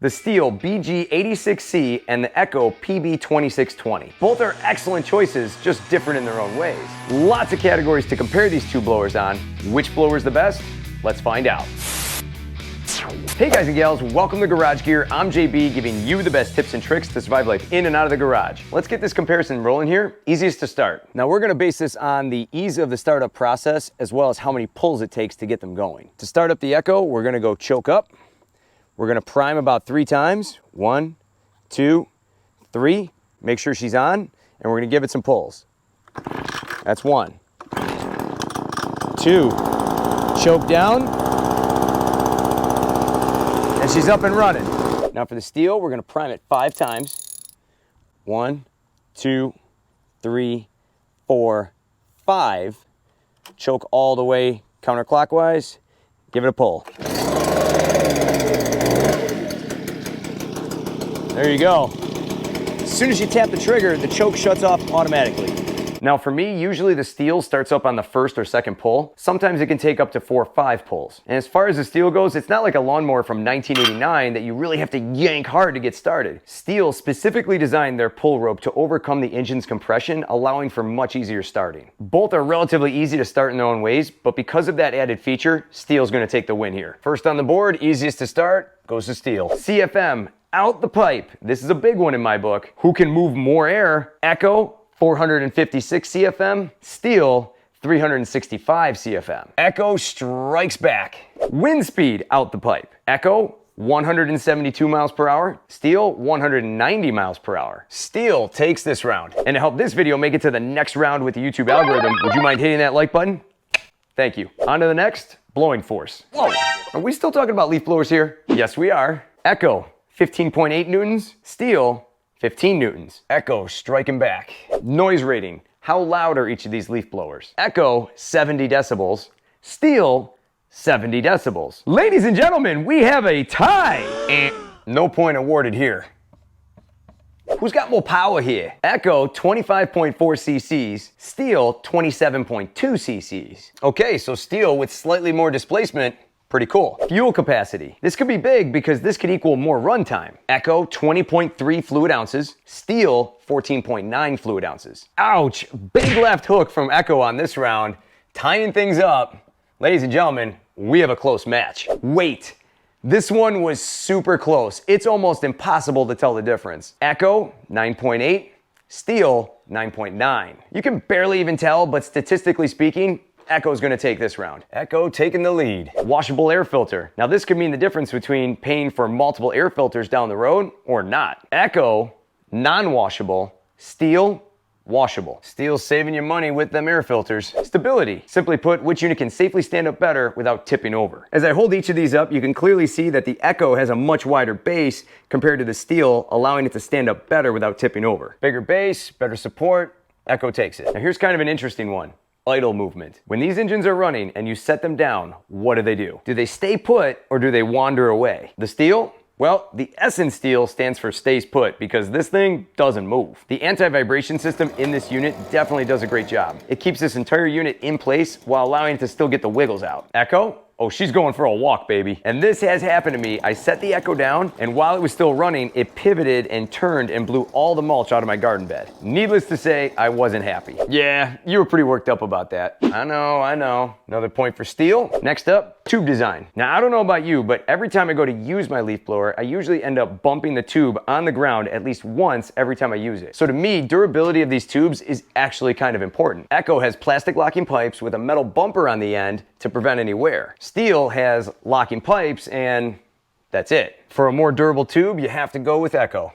The STIHL BG86C and the Echo PB-2620. Both are excellent choices, just different in their own ways. Lots of categories to compare these two blowers on. Which blower is the best? Let's find out. Hey guys and gals, welcome to Garage Gear. I'm JB, giving you the best tips and tricks to survive life in and out of the garage. Let's get this comparison rolling here. Easiest to start. Now we're gonna base this on the ease of the startup process as well as how many pulls it takes to get them going. To start up the Echo, we're gonna go choke up. We're gonna prime about 3 times. 1, 2, 3. Make sure she's on, and we're gonna give it some pulls. That's 1. 2, choke down, and she's up and running. Now for the STIHL, we're gonna prime it 5 times. 1, 2, 3, 4, 5. Choke all the way counterclockwise. Give it a pull. There you go. As soon as you tap the trigger, the choke shuts off automatically. Now for me, usually the STIHL starts up on the first or second pull. Sometimes it can take up to 4 or 5 pulls. And as far as the STIHL goes, it's not like a lawnmower from 1989 that you really have to yank hard to get started. STIHL specifically designed their pull rope to overcome the engine's compression, allowing for much easier starting. Both are relatively easy to start in their own ways, but because of that added feature, STIHL's gonna take the win here. First on the board, easiest to start, goes to STIHL. CFM, out the pipe. This is a big one in my book. Who can move more air? Echo, 456 CFM, STIHL, 365 CFM. Echo strikes back. Wind speed out the pipe. Echo, 172 miles per hour. STIHL, 190 miles per hour. STIHL takes this round. And to help this video make it to the next round with the YouTube algorithm, would you mind hitting that like button? Thank you. On to the next, blowing force. Whoa, are we still talking about leaf blowers here? Yes, we are. Echo, 15.8 newtons. STIHL, 15 newtons. Echo striking back. Noise rating. How loud are each of these leaf blowers? Echo, 70 decibels. STIHL, 70 decibels. Ladies and gentlemen, we have a tie. No point awarded here. Who's got more power here? Echo, 25.4 cc's. STIHL, 27.2 cc's. Okay, so STIHL with slightly more displacement. Pretty cool. Fuel capacity. This could be big because this could equal more runtime. Echo, 20.3 fluid ounces. STIHL, 14.9 fluid ounces. Ouch, big left hook from Echo on this round. Tying things up. Ladies and gentlemen, we have a close match. Weight. This one was super close. It's almost impossible to tell the difference. Echo, 9.8. STIHL, 9.9. You can barely even tell, but statistically speaking, Echo's gonna take this round. Echo taking the lead. Washable air filter. Now this could mean the difference between paying for multiple air filters down the road or not. Echo, non-washable. STIHL, washable. STIHL's saving you money with them air filters. Stability. Simply put, which unit can safely stand up better without tipping over. As I hold each of these up, you can clearly see that the Echo has a much wider base compared to the STIHL, allowing it to stand up better without tipping over. Bigger base, better support, Echo takes it. Now here's kind of an interesting one. Idle movement. When these engines are running and you set them down, what do? Do they stay put or do they wander away? The STIHL? Well, the S in STIHL stands for stays put because this thing doesn't move. The anti-vibration system in this unit definitely does a great job. It keeps this entire unit in place while allowing it to still get the wiggles out. Echo? Oh, she's going for a walk, baby. And this has happened to me. I set the Echo down, and while it was still running, it pivoted and turned and blew all the mulch out of my garden bed. Needless to say, I wasn't happy. Yeah, you were pretty worked up about that. I know. Another point for STIHL. Next up, tube design. Now, I don't know about you, but every time I go to use my leaf blower, I usually end up bumping the tube on the ground at least once every time I use it. So to me, durability of these tubes is actually kind of important. Echo has plastic locking pipes with a metal bumper on the end to prevent any wear. STIHL has locking pipes and that's it. For a more durable tube, you have to go with Echo.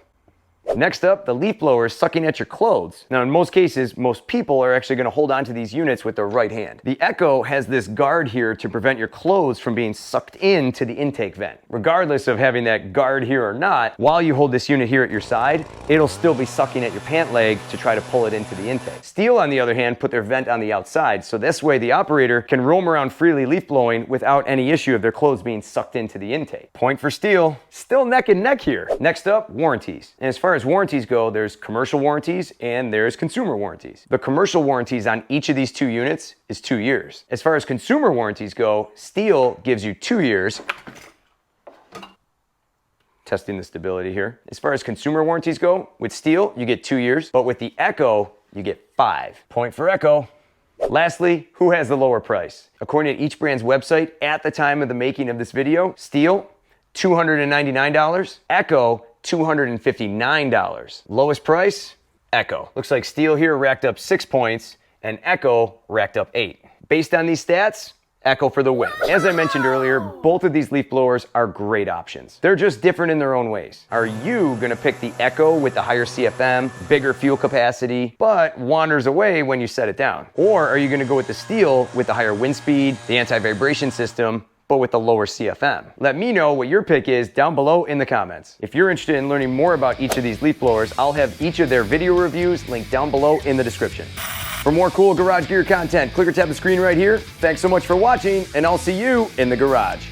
Next up, the leaf blower is sucking at your clothes. Now in most cases, most people are actually gonna hold on to these units with their right hand. The Echo has this guard here to prevent your clothes from being sucked into the intake vent. Regardless of having that guard here or not, while you hold this unit here at your side, it'll still be sucking at your pant leg to try to pull it into the intake. STIHL, on the other hand, put their vent on the outside, so this way the operator can roam around freely leaf blowing without any issue of their clothes being sucked into the intake. Point for STIHL. Still neck and neck here. Next up, warranties. And as far as warranties go, there's commercial warranties and there's consumer warranties. The commercial warranties on each of these 2 units is 2 years. As far as consumer warranties go, STIHL gives you 2 years. testing the stability here. As far as consumer warranties go, with STIHL, you get 2 years, but with the Echo, you get 5. Point for Echo. Lastly, who has the lower price? According to each brand's website, at the time of the making of this video, STIHL, $299, Echo, $259. Lowest price, Echo. Looks like STIHL here racked up 6 points and Echo racked up 8. Based on these stats, Echo for the win. As I mentioned earlier, both of these leaf blowers are great options. They're just different in their own ways. Are you gonna pick the Echo with the higher CFM, bigger fuel capacity, but wanders away when you set it down? Or are you gonna go with the STIHL with the higher wind speed, the anti-vibration system, but with the lower CFM? Let me know what your pick is down below in the comments. If you're interested in learning more about each of these leaf blowers, I'll have each of their video reviews linked down below in the description. For more cool garage gear content, click or tap the screen right here. Thanks so much for watching, and I'll see you in the garage.